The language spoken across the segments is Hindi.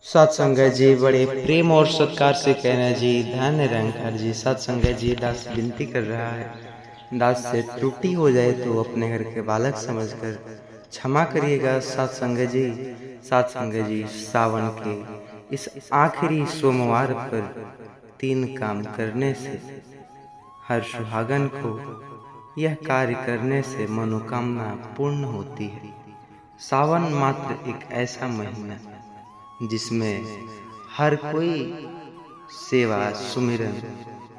सत्संग जी बड़े प्रेम और सत्कार से कहना जी धन्य रंगकर जी। सत्संग जी दास विनती कर रहा है, दास से त्रुटि हो जाए तो अपने घर के बालक समझकर क्षमा करिएगा। सत्संग जी, सत्संग जी, सावन के इस आखिरी सोमवार पर 3 काम करने से हर सुहागन को यह कार्य करने से मनोकामना पूर्ण होती है। सावन मात्र एक ऐसा महीना जिसमें हर कोई सेवा सुमिरन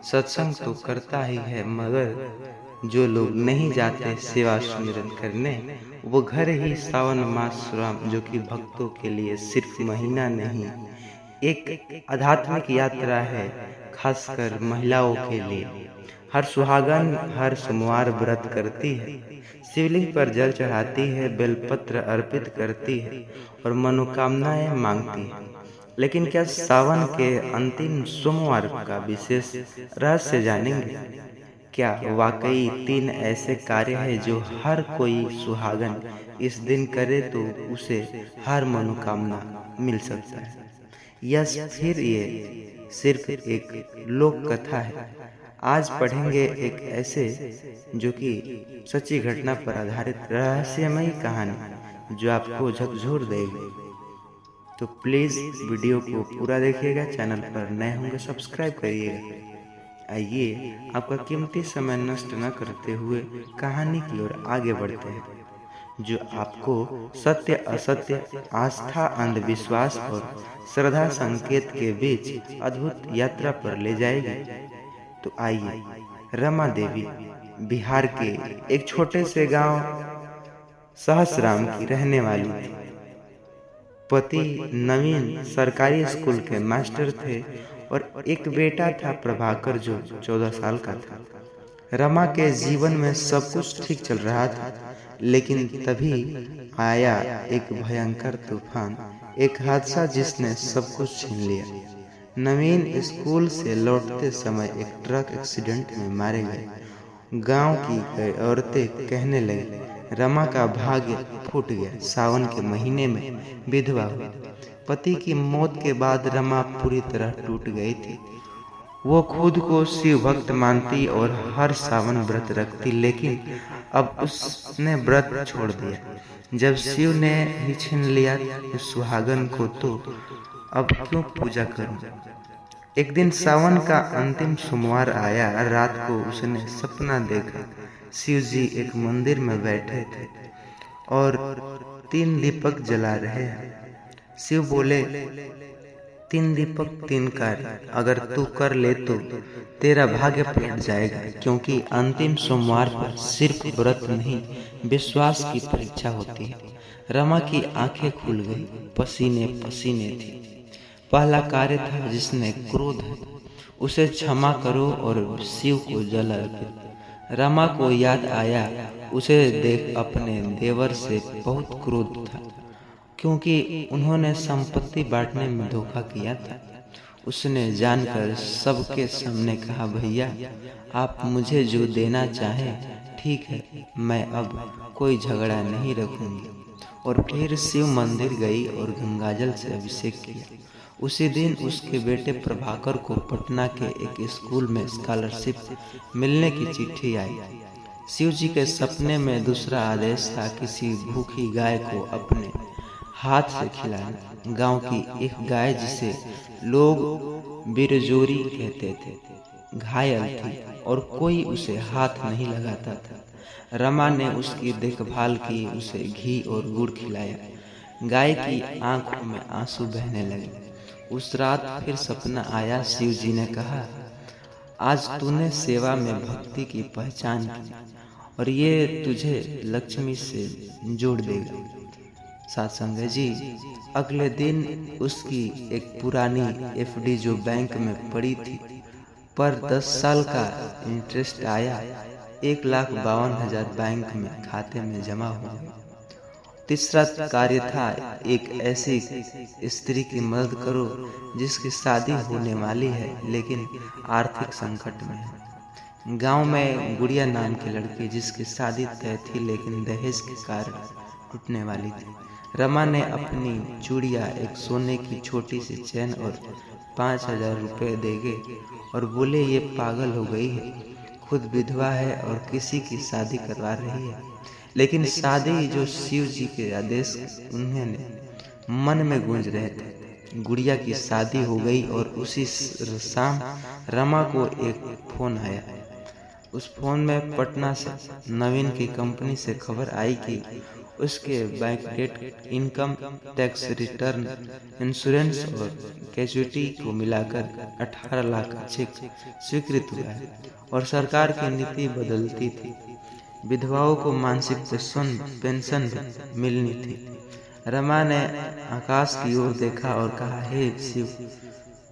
सत्संग तो करता ही है, मगर जो लोग नहीं जाते सेवा सुमिरन करने, वो घर ही सावन मास जो कि भक्तों के लिए सिर्फ महीना नहीं, एक आध्यात्मिक यात्रा है, खासकर महिलाओं के लिए। हर सुहागन हर सोमवार व्रत करती है, शिवलिंग पर जल चढ़ाती है, बेलपत्र अर्पित करती है और मनोकामनाएं मांगती है। लेकिन क्या सावन के अंतिम सोमवार का विशेष रहस्य जानेंगे? क्या वाकई 3 ऐसे कार्य हैं जो हर कोई सुहागन इस दिन करे तो उसे हर मनोकामना मिल सकता है? या फिर ये सिर्फ एक लोक कथा है? आज पढ़ेंगे एक ऐसे जो कि सच्ची घटना पर आधारित रहस्यमयी कहानी जो आपको झकझोर देगी। तो प्लीज़ वीडियो को पूरा देखिएगा, चैनल पर नए होंगे सब्सक्राइब करिएगा। आइए आपका कीमती समय नष्ट न करते हुए कहानी की ओर आगे बढ़ते हैं, जो आपको सत्य असत्य, आस्था अंधविश्वास और श्रद्धा संकेत के बीच अद्भुत यात्रा पर ले जाएगी। तो आइए, रमा देवी बिहार के एक छोटे से गांव सहसराम की रहने वाली थी। पति नवीन सरकारी स्कूल के मास्टर थे और एक बेटा था प्रभाकर जो 14 साल का था। रमा के जीवन में सब कुछ ठीक चल रहा था, लेकिन तभी आया एक भयंकर तूफान, एक हादसा जिसने सब कुछ छीन लिया। नवीन स्कूल से लौटते समय एक ट्रक एक्सीडेंट में मारे गए। गांव की औरतें कहने लगी, रमा का भाग्य फूट गया। सावन के महीने में विधवा हुई। पति की मौत के बाद रमा पूरी तरह टूट गई थी। वो खुद को शिव भक्त मानती और हर सावन व्रत रखती, लेकिन अब उसने व्रत छोड़ दिया। जब शिव ने ही छीन लिया उस सुहागन को, तो अब क्यों पूजा करूं? एक दिन सावन का अंतिम सोमवार आया। रात को उसने सपना देखा, शिव जी एक मंदिर में बैठे थे और 3 दीपक जला रहे हैं। शिव बोले, 3 दीपक 3 कार्य अगर तू कर ले तो तेरा भाग्य पलट जाएगा, क्योंकि अंतिम सोमवार पर सिर्फ व्रत नहीं, विश्वास की परीक्षा होती है। रमा की आंखें खुल गई, पसीने पसीने थी। पहला कार्य था जिसने क्रोध है, उसे क्षमा करो और शिव को जल अर्पित। रमा को याद आया, उसे देख अपने देवर से बहुत क्रोध था, क्योंकि उन्होंने संपत्ति बांटने में धोखा किया था। उसने जानकर सबके सामने कहा, भैया आप मुझे जो देना चाहें ठीक है, मैं अब कोई झगड़ा नहीं रखूंगी। और फिर शिव मंदिर गई और गंगाजल से अभिषेक किया। उसी दिन उसके बेटे प्रभाकर को पटना के एक स्कूल में स्कॉलरशिप मिलने की चिट्ठी आई। शिव जी के सपने में दूसरा आदेश था, किसी भूखी गाय को अपने हाथ से खिलाना। गांव की एक गाय जिसे लोग बिरजोरी कहते थे, घायल थी और कोई उसे हाथ नहीं लगाता था। रमा ने उसकी देखभाल की, उसे घी और गुड़ खिलाया। गाय की आंखों में आंसू बहने लगे। उस रात फिर सपना आया। शिव जी ने कहा, आज तूने सेवा में भक्ति की पहचान की और ये तुझे लक्ष्मी से जोड़ देगा। सत्संग जी, अगले दिन उसकी एक पुरानी एफडी जो बैंक में पड़ी थी पर 10 साल का इंटरेस्ट आया, 1,52,000 बैंक में खाते में जमा हो गए। तीसरा कार्य था, एक ऐसी स्त्री की मदद करो जिसकी शादी होने वाली है लेकिन आर्थिक संकट में है। गांव में गुड़िया नाम की लड़की जिसकी शादी तय थी लेकिन दहेज के कारण टूटने वाली थी। रमा ने अपनी चूड़िया, एक सोने की छोटी सी चैन और 5,000 रुपये देगे और बोले ये पागल हो गई है, खुद विधवा है और किसी की शादी करवा रही है। लेकिन शादी जो शिव जी के आदेश उन्होंने मन में गूंज रहे थे। गुड़िया की शादी हो गई और उसी शाम रमा को एक फोन आया। उस फोन में पटना से नवीन की कंपनी से खबर आई कि उसके bank debt, income tax return, insurance और कैजुअलिटी को मिलाकर 18 लाख का चेक स्वीकृत हुआ है और सरकार की नीति बदलती थी। विधवाओं को मासिक पेंशन मिलनी थी। रमा ने आकाश की ओर देखा और कहा, हे शिव,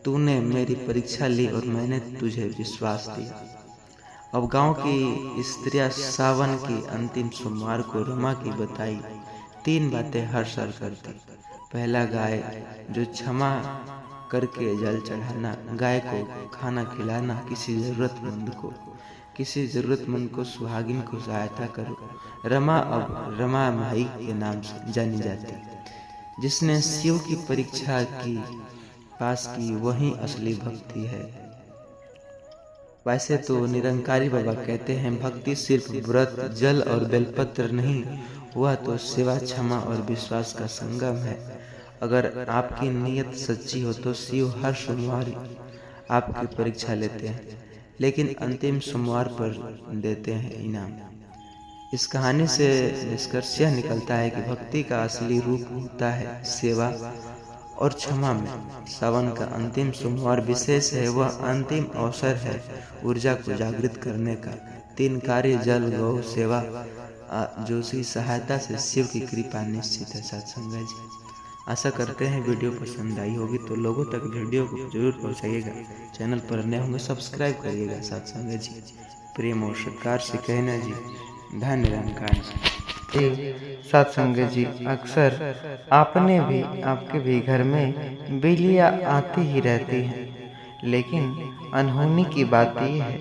तूने मेरी परीक्षा ली और मैंने तुझे विश्वास दिया। अब गांव की स्त्रियां सावन की अंतिम सोमवार को रमा की बताई 3 बातें हर साल करती। पहला, गाय जो क्षमा करके जल चढ़ाना, गाय को खाना खिलाना, किसी जरूरतमंद को सुहागिन को सहायता करो। रमा अब रमा माई के नाम से जानी जाती। जिसने शिव की परीक्षा की पास की वही असली भक्ति है। वैसे तो निरंकारी बाबा कहते हैं भक्ति सिर्फ व्रत, जल और बेलपत्र नहीं, वह तो सेवा, क्षमा और विश्वास का संगम है। अगर आपकी नीयत सच्ची हो तो शिव हर सोमवार आपकी परीक्षा लेते हैं, लेकिन अंतिम सोमवार पर देते हैं इनाम। इस कहानी से निष्कर्ष यह निकलता है कि भक्ति का असली रूप होता है सेवा और क्षमा में। सावन का अंतिम सोमवार विशेष है, वह अंतिम अवसर है ऊर्जा को जागृत करने का। 3 कार्य, जल, गौ सेवा, जो की सहायता से शिव की कृपा निश्चित है। सत्संग जी, आशा करते हैं वीडियो पसंद आई होगी तो लोगों तक वीडियो को जरूर पहुंचाइएगा। चैनल पर नए होंगे सब्सक्राइब करिएगा। सत्संग जी, प्रेम और सत्कार से कहना जी, धन निरंकार जी। सत्संग जी, अक्सर आपने भी, आपके भी घर में बिल्लियाँ आती ही रहती हैं, लेकिन अनहोनी की बात यह है,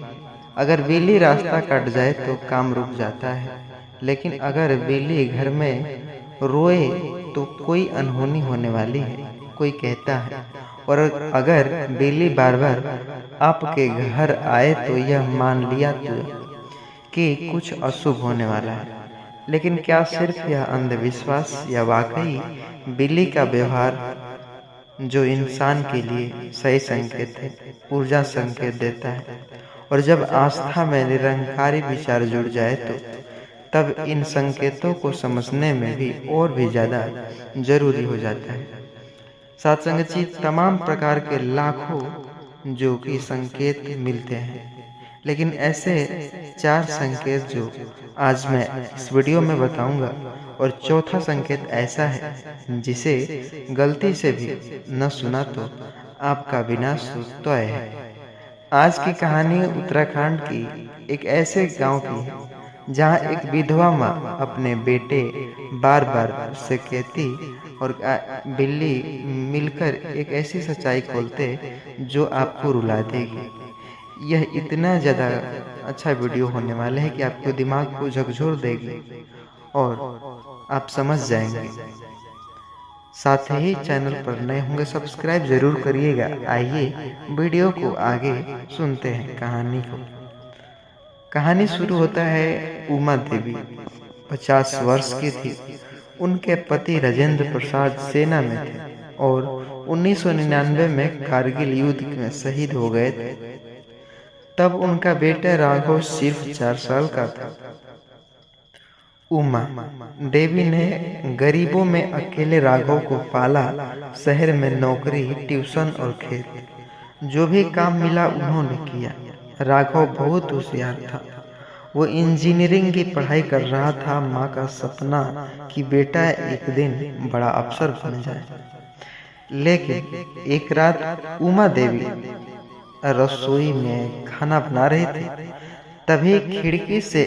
अगर बिल्ली रास्ता कट जाए तो काम रुक जाता है, लेकिन अगर बिल्ली घर में रोए तो कोई अनहोनी होने वाली है, कोई कहता है। और अगर बिल्ली बार बार आपके घर आए तो यह मान लिया तो कि कुछ अशुभ होने वाला है। लेकिन क्या सिर्फ यह अंधविश्वास या वाकई बिल्ली का व्यवहार जो इंसान के लिए सही संकेत है, ऊर्जा संकेत देता है? और जब आस्था में निरंकारी विचार जुड़ जाए तो तब इन संकेतों को समझने में भी और भी ज़्यादा जरूरी हो जाता है। सत्संग जी, तमाम प्रकार के लाखों जो कि संकेत मिलते हैं, लेकिन ऐसे 4 संकेत जो आज मैं इस वीडियो में बताऊंगा, और चौथा संकेत ऐसा है जिसे गलती से भी न सुना तो आपका विनाश तय है। आज की कहानी उत्तराखंड की एक ऐसे गांव की है जहां एक विधवा माँ अपने बेटे बार बार उससे कहती और बिल्ली मिलकर एक ऐसी सच्चाई खोलते जो आपको रुला देगी। यह इतना ज़्यादा अच्छा वीडियो होने वाला है कि आपके दिमाग को झकझोर देगी और आप समझ जाएंगे। साथ ही चैनल पर नए होंगे सब्सक्राइब जरूर करिएगा। आइए वीडियो को आगे सुनते हैं कहानी को। कहानी शुरू होता है। उमा देवी 50 वर्ष की थी। उनके पति राजेंद्र प्रसाद सेना में थे और 1999 में कारगिल युद्ध में शहीद हो गए थे। तब उनका बेटा राघव सिर्फ 4 साल का था। उमा देवी ने गरीबों में अकेले राघव को पाला। शहर में नौकरी, ट्यूशन और खेत, जो भी काम मिला उन्होंने किया। राघव बहुत होशियार था। वो इंजीनियरिंग की पढ़ाई कर रहा था। माँ का सपना कि बेटा एक दिन बड़ा अफसर बन जाए। लेकिन एक रात उमा देवी रसोई में खाना बना रही थी, तभी खिड़की से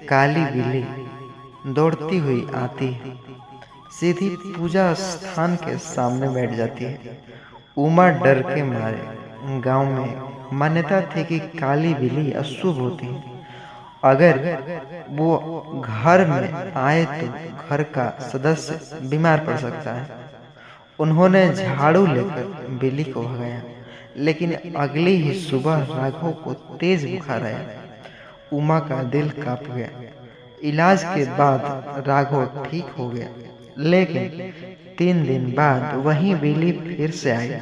काली बिल्ली दौड़ती हुई आती है, सीधी पूजा स्थान के सामने बैठ जाती है। उमा डर के मारे, गांव में मान्यता थी कि काली बिल्ली अशुभ होती है अगर वो घर में आए तो घर का सदस्य बीमार पड़ सकता है। उन्होंने झाड़ू लेकर बिल्ली को भगाया, लेकिन अगली ही सुबह राघव को तेज बुखार आया। उमा का दिल कांप गया। इलाज के बाद राघव ठीक हो गया, लेकिन 3 दिन बाद वही बिल्ली फिर से आई।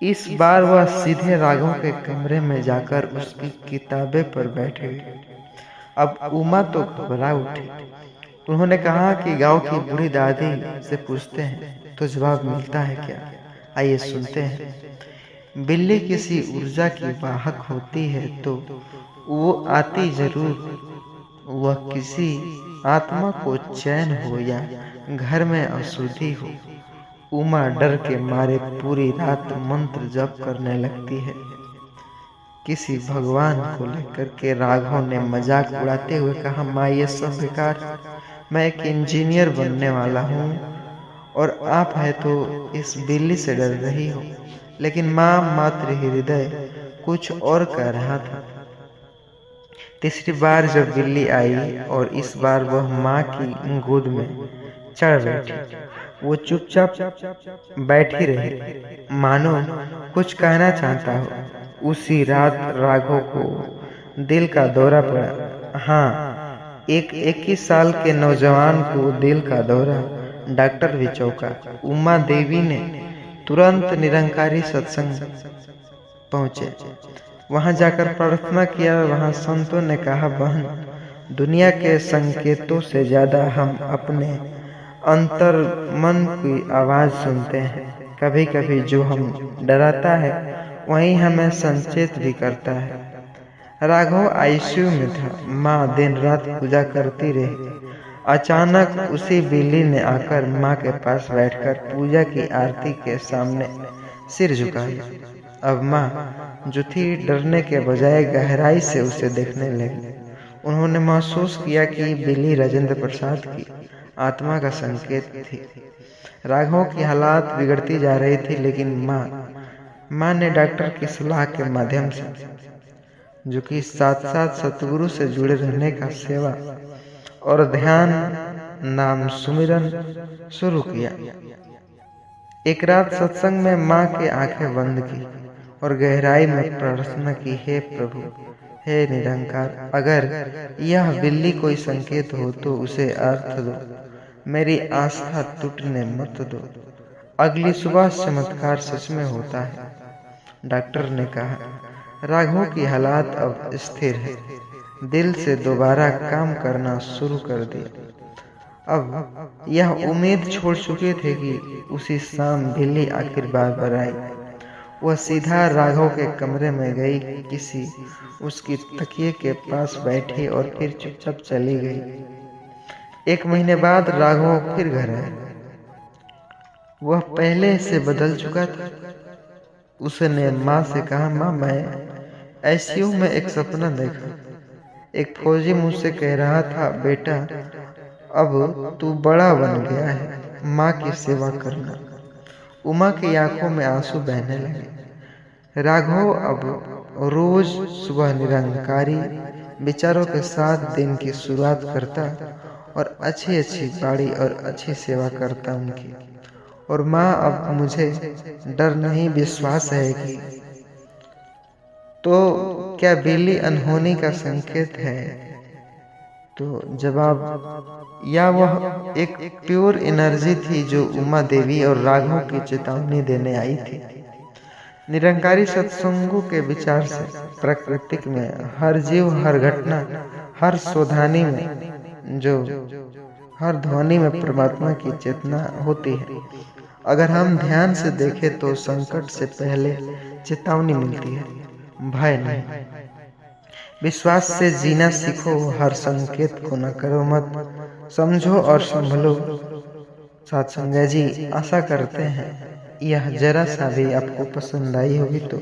इस बार वह सीधे राघव के कमरे में जाकर उसकी किताबें पर बैठ गई। अब उमा तो घबरा उठी। उन्होंने कहा कि गांव की बूढ़ी दादी से पूछते हैं तो जवाब मिलता है क्या? आइए सुनते हैं। बिल्ली किसी ऊर्जा की वाहक होती है तो वो आती जरूर, वह किसी आत्मा को चैन हो या घर में अशुद्धि हो। उमा डर के मारे पूरी रात मंत्र जप करने लगती है। किसी भगवान को लेकर के राघव ने मजाक उड़ाते हुए कहा, माँ ये सब बेकार, मैं एक इंजीनियर बनने वाला हूँ और आप है तो इस बिल्ली से डर रही हो। लेकिन माँ मातृ हृदय कुछ और कह रहा था। तीसरी बार जब बिल्ली आई और इस बार वह माँ की गोद में चढ़ बैठी, वो चुपचाप बैठी रही, मानो कुछ कहना चाहता हो। उसी रात राघव को दिल का दौरा पड़ा। हाँ, एक 21 साल के नौजवान को दिल का दौरा। डॉक्टर भी चौंका। उमा देवी ने तुरंत निरंकारी सत्संग पहुंचे। वहां जाकर प्रार्थना किया। वहां संतों ने कहा, बहन, दुनिया के संकेतों से ज्यादा हम अपने अंतर मन की आवाज सुनते हैं। कभी कभी जो हम डराता है वही हमें संचेत भी करता है। राघव आईसीयू में था। माँ दिन रात पूजा करती रही। अचानक उसी बिल्ली ने आकर माँ के पास बैठकर पूजा की आरती के सामने सिर झुकाया। अब माँ जो थी डरने के बजाय गहराई से उसे देखने लगी। उन्होंने महसूस किया कि बिल्ली राजेंद्र प्रसाद की आत्मा का संकेत थी। राघव की हालात बिगड़ती जा रही थी, लेकिन माँ ने डॉक्टर की सलाह के माध्यम से, जो कि साथ साथ सतगुरु से जुड़े रहने का सेवा और ध्यान नाम सुमिरन शुरू किया। एक रात सत्संग में माँ की आंखें बंद की और गहराई में प्रार्थना की, हे प्रभु, हे निरंकार, अगर यह बिल्ली कोई संकेत हो तो उसे अर्थ दो, मेरी आस्था टूटने मत दो। अगली सुबह चमत्कार सच में होता है। डॉक्टर ने कहा, राघव की हालात अब स्थिर है, दिल से दोबारा काम करना शुरू कर दिया। अब यह उम्मीद छोड़ चुके थे कि उसी शाम बिल्ली आखिर बार आई। वह सीधा राघव के कमरे में गई, किसी उसकी तकिए के पास बैठी और फिर चुपचाप चली गई। 1 महीने बाद राघव फिर घर आया। वह पहले से बदल चुका था। उसने माँ से कहा, माँ, मैं आईसीयू में एक सपना देखा। एक फौजी मुझसे कह रहा था, बेटा, अब तू बड़ा बन गया है, माँ की सेवा करना। उमा की आंखों में आंसू बहने लगे। राघव अब रोज सुबह निरंकारी विचारों के साथ दिन की शुरुआत करता और अच्छी अच्छी गाड़ी और अच्छी सेवा करता उनकी। और माँ, अब मुझे डर नहीं, विश्वास है कि तो क्या बिल्ली अनहोनी का संकेत है? तो जवाब, या वह एक प्योर एनर्जी थी जो उमा देवी और राघव की चेतावनी देने आई थी। निरंकारी सत्संगों के विचार से प्राकृतिक में हर जीव, हर घटना, हर शोधानी में, जो हर ध्वनि में परमात्मा की चेतना होती है। अगर हम ध्यान से देखें तो संकट से पहले चेतावनी मिलती है, भय नहीं। विश्वास से जीना सीखो, हर संकेत को न करो मत, समझो और संभलो। सत्संग जी, आशा करते हैं यह जरा सा भी आपको पसंद आई होगी तो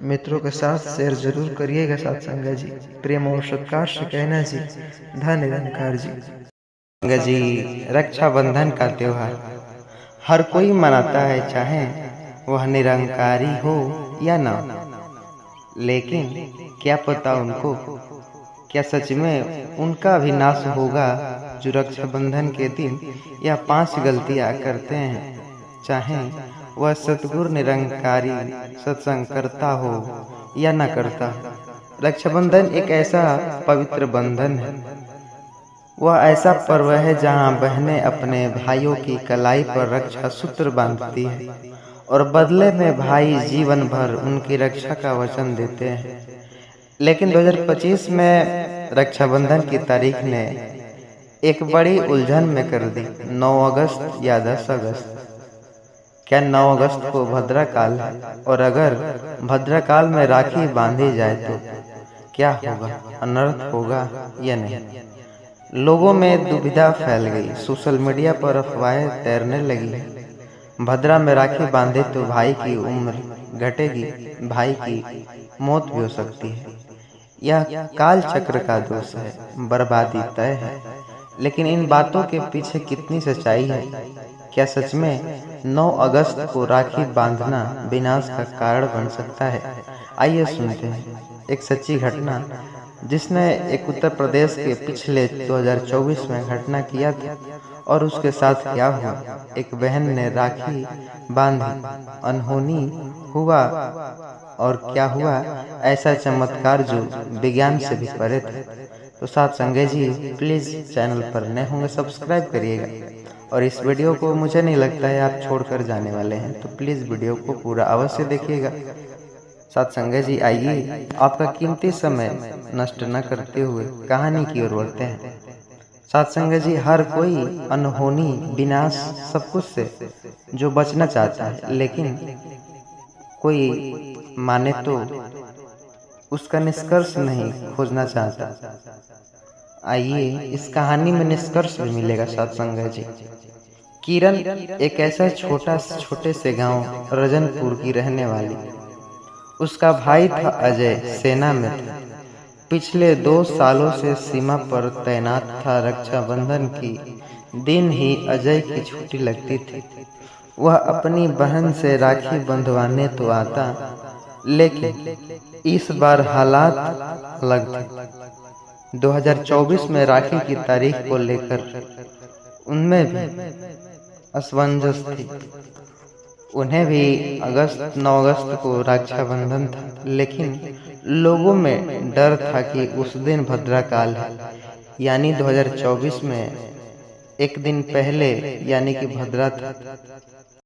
मित्रों के साथ शेयर जरूर करिएगा। सत्संग जी, प्रेम और सत्कार से कहना जी, धन निरंकार जी। रक्षाबंधन का त्योहार हर कोई मनाता है, चाहे वह निरंकारी हो या ना। लेकिन क्या पता उनको क्या सच में उनका भी नाश होगा जो रक्षाबंधन के दिन यह 5 गलतियां करते हैं, चाहे वह सतगुरु निरंकारी सत्संग करता हो या न करता हो। रक्षाबंधन एक ऐसा पवित्र बंधन है, वह ऐसा पर्व है जहाँ बहनें अपने भाइयों की कलाई पर रक्षा सूत्र बांधती है और बदले में भाई जीवन भर उनकी रक्षा का वचन देते हैं। लेकिन 2025 में रक्षाबंधन की तारीख ने एक बड़ी उलझन में कर दी। 9 अगस्त या 10 अगस्त? क्या 9 अगस्त को भद्रा काल है? और अगर भद्रा काल में राखी बांधी जाए तो क्या होगा? अनर्थ होगा या नहीं? लोगों में दुविधा फैल गई। सोशल मीडिया पर अफवाहें तैरने लगी। भद्रा में राखी बांधे तो भाई की उम्र घटेगी, भाई की मौत भी हो सकती है। यह काल चक्र का दोष है, बर्बादी तय है। लेकिन इन बातों के पीछे कितनी सच्चाई है? क्या सच में 9 अगस्त को राखी बांधना विनाश का कारण बन सकता है? आइए सुनते हैं एक सच्ची घटना जिसने एक उत्तर प्रदेश के पिछले 2024 में घटना किया था और उसके साथ क्या हुआ। एक बहन ने राखी बांधी, अनहोनी हुआ और क्या हुआ ऐसा चमत्कार जो विज्ञान से भी परे थे। तो साथ संगे जी प्लीज़ चैनल पर नए होंगे सब्सक्राइब करिएगा और इस वीडियो को मुझे नहीं लगता है आप छोड़कर जाने वाले हैं, तो प्लीज़ वीडियो को पूरा अवश्य देखिएगा। साथ संगे जी आइए आपका कीमती समय नष्ट न करते हुए कहानी की ओर बढ़ते हैं। साथ संगे जी हर कोई अनहोनी, विनाश, सब कुछ से जो बचना चाहता है, लेकिन कोई माने तो उसका निष्कर्ष नहीं खोजना चाहता। आइए इस कहानी में निष्कर्ष भी मिलेगा। साथ संगत जी, किरण एक ऐसा छोटे से गांव रजनपुर की रहने वाली। उसका भाई था अजय, सेना में था। पिछले 2 सालों से सीमा पर तैनात था। रक्षाबंधन की दिन ही अजय की छुट्टी लगती थी। वह अपनी बहन से राखी बंधवाने तो आता, लेकिन इस बार हालात अलग थे। 2024 में राखी की तारीख को लेकर उनमें भी असमंजस थी। उन्हें भी 9 अगस्त को रक्षाबंधन था, लेकिन लोगों में डर था कि उस दिन भद्रा काल है, यानी 2024 में एक दिन पहले यानी कि भद्रा था।